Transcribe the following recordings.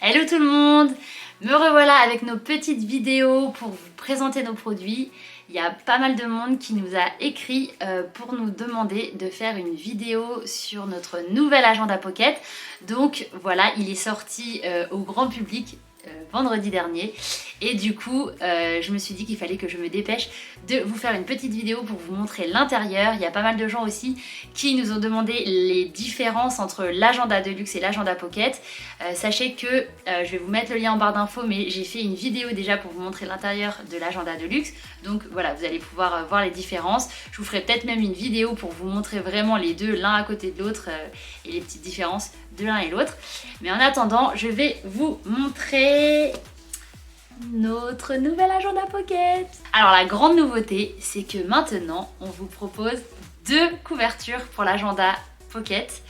Hello tout le monde! Me revoilà avec nos petites vidéos pour vous présenter nos produits. Il y a pas mal de monde qui nous a écrit pour nous demander de faire une vidéo sur notre nouvel agenda Pocket. Donc voilà, il est sorti au grand public vendredi dernier et du coup je me suis dit qu'il fallait que je me dépêche de vous faire une petite vidéo pour vous montrer l'intérieur. Il y a pas mal de gens aussi qui nous ont demandé les différences entre l'agenda Deluxe et l'agenda Pocket. Sachez que je vais vous mettre le lien en barre d'infos, mais j'ai fait une vidéo déjà pour vous montrer l'intérieur de l'agenda Deluxe, donc voilà, vous allez pouvoir voir les différences. Je vous ferai peut-être même une vidéo pour vous montrer vraiment les deux l'un à côté de l'autre et les petites différences de l'un et l'autre. Mais en attendant, je vais vous montrer notre nouvel agenda Pocket. Alors la grande nouveauté, c'est que maintenant on vous propose 2 couvertures pour l'agenda Pocket.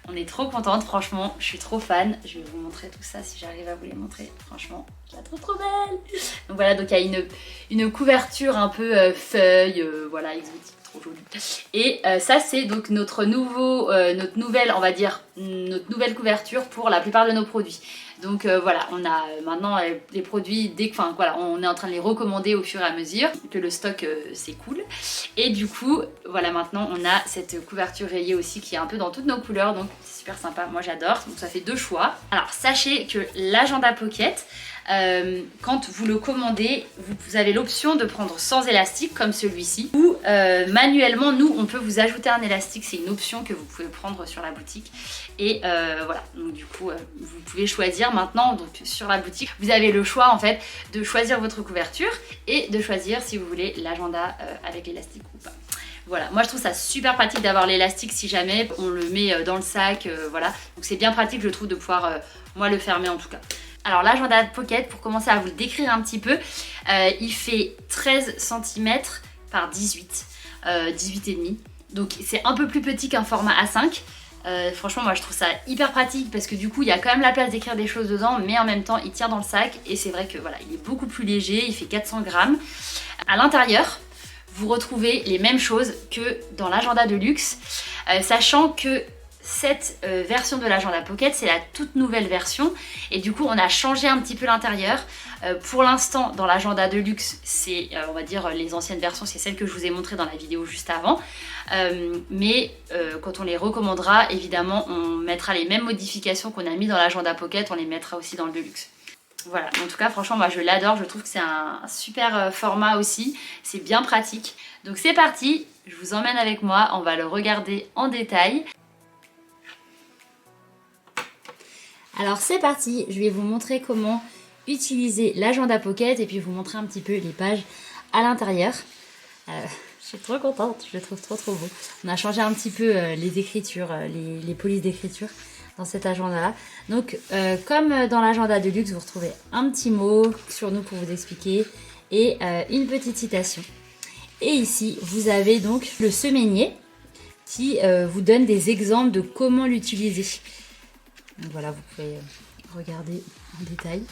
On est trop contente, franchement, je suis trop fan. Je vais vous montrer tout ça si j'arrive à vous les montrer. Franchement, je la trouve trop belle. Donc voilà, donc il y a une couverture un peu feuille, voilà, exotique. Trop joli. Et ça c'est donc notre nouvelle, on va dire, notre nouvelle couverture pour la plupart de nos produits. Donc voilà, on a maintenant les produits, voilà, on est en train de les recommander au fur et à mesure que le stock s'écoule. Et du coup, voilà, maintenant on a cette couverture rayée aussi qui est un peu dans toutes nos couleurs, donc c'est super sympa, moi j'adore. Donc ça fait 2 choix. Alors sachez que l'agenda Pocket, quand vous le commandez, vous avez l'option de prendre sans élastique comme celui-ci, ou manuellement, nous on peut vous ajouter un élastique, c'est une option que vous pouvez prendre sur la boutique. Et voilà, donc du coup vous pouvez choisir maintenant, donc sur la boutique vous avez le choix en fait de choisir votre couverture et de choisir si vous voulez l'agenda avec l'élastique ou pas. Voilà, moi je trouve ça super pratique d'avoir l'élastique si jamais on le met dans le sac, voilà, donc c'est bien pratique je trouve de pouvoir moi le fermer en tout cas. Alors l'agenda Pocket, pour commencer à vous le décrire un petit peu, il fait 13 cm par 18, 18,5, donc c'est un peu plus petit qu'un format A5. Franchement moi je trouve ça hyper pratique parce que du coup il y a quand même la place d'écrire des choses dedans, mais en même temps il tient dans le sac et c'est vrai que voilà, il est beaucoup plus léger, il fait 400 grammes. À l'intérieur vous retrouvez les mêmes choses que dans l'agenda Deluxe, sachant que cette version de l'agenda Pocket c'est la toute nouvelle version et du coup on a changé un petit peu l'intérieur. Pour l'instant dans l'agenda Deluxe c'est on va dire les anciennes versions, c'est celles que je vous ai montrées dans la vidéo juste avant, mais quand on les recommandera évidemment on mettra les mêmes modifications qu'on a mis dans l'agenda Pocket, on les mettra aussi dans le Deluxe. Voilà, en tout cas franchement moi je l'adore, je trouve que c'est un super format aussi, c'est bien pratique. Donc c'est parti, je vous emmène avec moi, on va le regarder en détail. Alors c'est parti, je vais vous montrer comment utiliser l'agenda Pocket et puis vous montrer un petit peu les pages à l'intérieur. Je suis trop contente, je le trouve trop beau. On a changé un petit peu les écritures, les polices d'écriture dans cet agenda-là. Donc comme dans l'agenda Deluxe, vous retrouvez un petit mot sur nous pour vous expliquer et une petite citation. Et ici, vous avez donc le semainier qui vous donne des exemples de comment l'utiliser. Donc voilà, vous pouvez regarder en détail.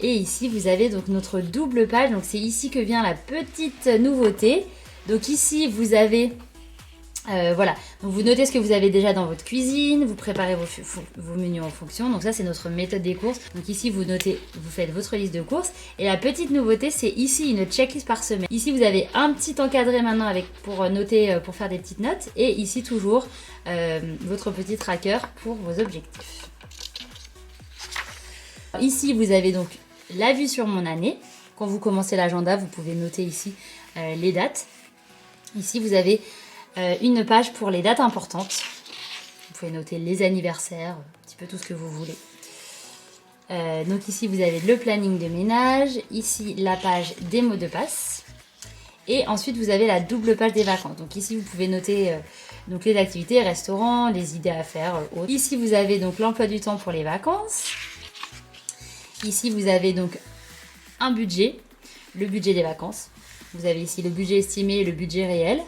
Et ici, vous avez donc notre double page. Donc c'est ici que vient la petite nouveauté. Donc ici, vous avez... voilà, donc vous notez ce que vous avez déjà dans votre cuisine, vous préparez vos menus en fonction. Donc ça c'est notre méthode des courses. Donc ici vous notez, vous faites votre liste de courses. Et la petite nouveauté c'est ici une checklist par semaine. Ici vous avez un petit encadré maintenant pour noter, pour faire des petites notes. Et ici toujours votre petit tracker pour vos objectifs. Ici vous avez donc la vue sur mon année. Quand vous commencez l'agenda vous pouvez noter ici les dates. Ici vous avez une page pour les dates importantes. Vous pouvez noter les anniversaires, un petit peu tout ce que vous voulez. Donc ici vous avez le planning de ménage, ici la page des mots de passe. Et ensuite vous avez la double page des vacances. Donc ici vous pouvez noter donc les activités, restaurants, les idées à faire, autres. Ici vous avez donc l'emploi du temps pour les vacances. Ici vous avez donc un budget, le budget des vacances. Vous avez ici le budget estimé et le budget réel.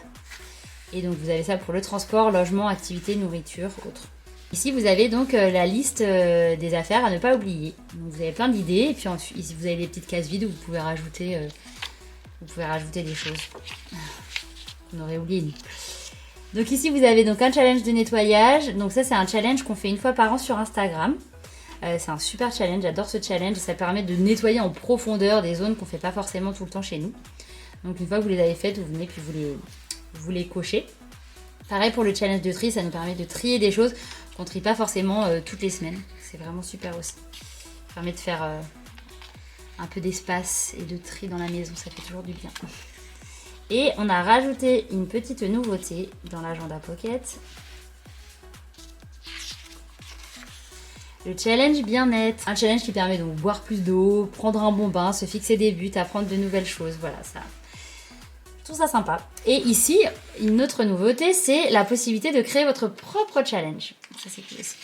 Et donc vous avez ça pour le transport, logement, activités, nourriture, autres. Ici vous avez donc la liste des affaires à ne pas oublier. Donc vous avez plein d'idées et puis ensuite ici vous avez des petites cases vides où vous pouvez rajouter des choses qu'on aurait oublié. Donc ici vous avez donc un challenge de nettoyage. Donc ça c'est un challenge qu'on fait une fois par an sur Instagram. C'est un super challenge, j'adore ce challenge. Ça permet de nettoyer en profondeur des zones qu'on ne fait pas forcément tout le temps chez nous. Donc une fois que vous les avez faites, vous venez puis vous les cochez. Pareil pour le challenge de tri, ça nous permet de trier des choses qu'on ne trie pas forcément toutes les semaines. C'est vraiment super aussi. Ça permet de faire un peu d'espace et de tri dans la maison, ça fait toujours du bien. Et on a rajouté une petite nouveauté dans l'agenda Pocket. Le challenge bien-être. Un challenge qui permet donc de boire plus d'eau, prendre un bon bain, se fixer des buts, apprendre de nouvelles choses. Voilà, ça. Je trouve ça sympa. Et ici, une autre nouveauté, c'est la possibilité de créer votre propre challenge. Ça, c'est cool aussi.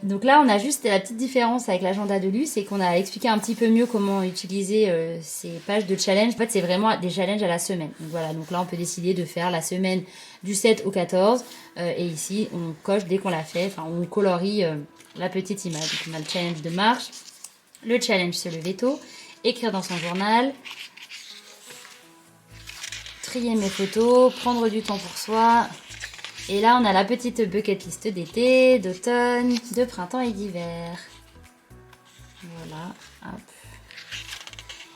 Donc là, on a juste la petite différence avec l'agenda de Lu, c'est qu'on a expliqué un petit peu mieux comment utiliser ces pages de challenge. En fait, c'est vraiment des challenges à la semaine. Donc voilà, donc là, on peut décider de faire la semaine du 7 au 14. Et ici, on coche dès qu'on l'a fait, enfin, on colorie la petite image. Donc on a le challenge de marche, le challenge se lever tôt, écrire dans son journal, trier mes photos, prendre du temps pour soi. Et là, on a la petite bucket list d'été, d'automne, de printemps et d'hiver. Voilà, hop.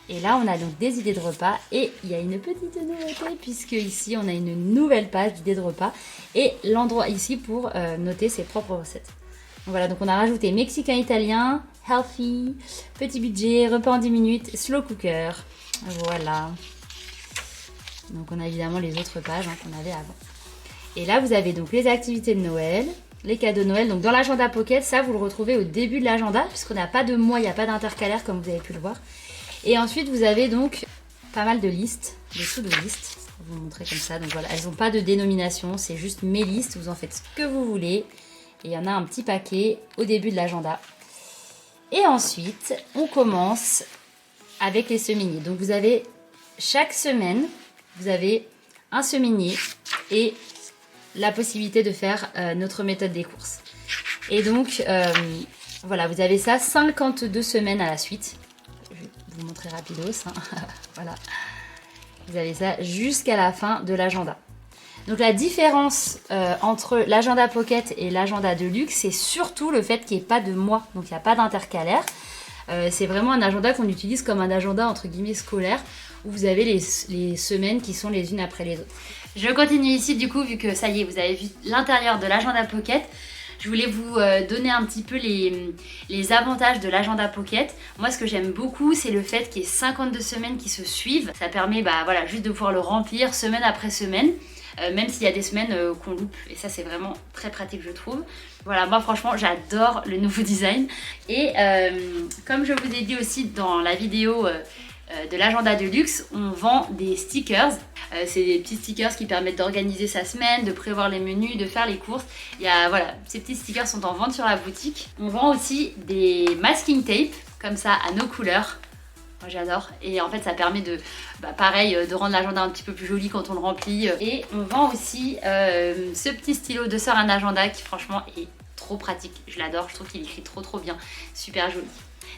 Et là, on a donc des idées de repas. Et il y a une petite nouveauté, puisque ici, on a une nouvelle page d'idées de repas. Et l'endroit ici pour noter ses propres recettes. Donc voilà, donc on a rajouté mexicain, italien, healthy, petit budget, repas en 10 minutes, slow cooker. Voilà. Donc on a évidemment les autres pages qu'on avait avant. Et là, vous avez donc les activités de Noël, les cadeaux de Noël. Donc dans l'agenda Pocket, ça, vous le retrouvez au début de l'agenda, puisqu'on n'a pas de mois, il n'y a pas d'intercalaire, comme vous avez pu le voir. Et ensuite, vous avez donc pas mal de listes, de to-do listes. Je vais vous montrer comme ça. Donc voilà, elles n'ont pas de dénomination, c'est juste mes listes. Vous en faites ce que vous voulez. Et il y en a un petit paquet au début de l'agenda. Et ensuite, on commence avec les seminiers. Donc vous avez chaque semaine, vous avez un seminier et la possibilité de faire notre méthode des courses. Et donc, voilà, vous avez ça 52 semaines à la suite. Je vais vous montrer rapidos. Voilà. Vous avez ça jusqu'à la fin de l'agenda. Donc la différence entre l'agenda Pocket et l'agenda de luxe, c'est surtout le fait qu'il n'y ait pas de mois. Donc il n'y a pas d'intercalaire. C'est vraiment un agenda qu'on utilise comme un agenda entre guillemets scolaire, où vous avez les semaines qui sont les unes après les autres. Je continue ici du coup, vu que ça y est, vous avez vu l'intérieur de l'agenda Pocket. Je voulais vous donner un petit peu les avantages de l'agenda Pocket. Moi, ce que j'aime beaucoup, c'est le fait qu'il y ait 52 semaines qui se suivent. Ça permet voilà, juste de pouvoir le remplir semaine après semaine. Même s'il y a des semaines qu'on loupe, et ça c'est vraiment très pratique, je trouve. Voilà, moi franchement j'adore le nouveau design. Et comme je vous ai dit aussi dans la vidéo de l'agenda de luxe, on vend des stickers. C'est des petits stickers qui permettent d'organiser sa semaine, de prévoir les menus, de faire les courses. Voilà, ces petits stickers sont en vente sur la boutique. On vend aussi des masking tape, comme ça à nos couleurs. Moi j'adore, et en fait ça permet de, pareil, de rendre l'agenda un petit peu plus joli quand on le remplit. Et on vend aussi ce petit stylo de Sœur un agenda qui franchement est trop pratique, je l'adore, je trouve qu'il écrit trop bien, super joli.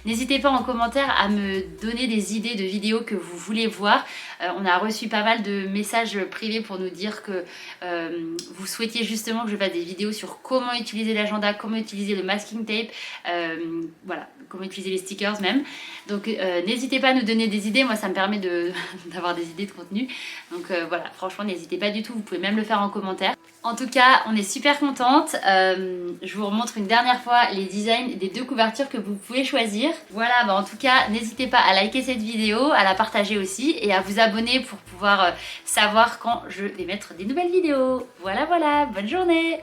N'hésitez pas en commentaire à me donner des idées de vidéos que vous voulez voir. On a reçu pas mal de messages privés pour nous dire que vous souhaitiez justement que je fasse des vidéos sur comment utiliser l'agenda, comment utiliser le masking tape, voilà, comment utiliser les stickers même. Donc n'hésitez pas à nous donner des idées, moi ça me permet d'avoir des idées de contenu. Donc voilà, franchement n'hésitez pas du tout, vous pouvez même le faire en commentaire. En tout cas, on est super contente. Je vous remontre une dernière fois les designs des 2 couvertures que vous pouvez choisir. Voilà, en tout cas, n'hésitez pas à liker cette vidéo, à la partager aussi et à vous abonner pour pouvoir savoir quand je vais mettre des nouvelles vidéos. Voilà, bonne journée!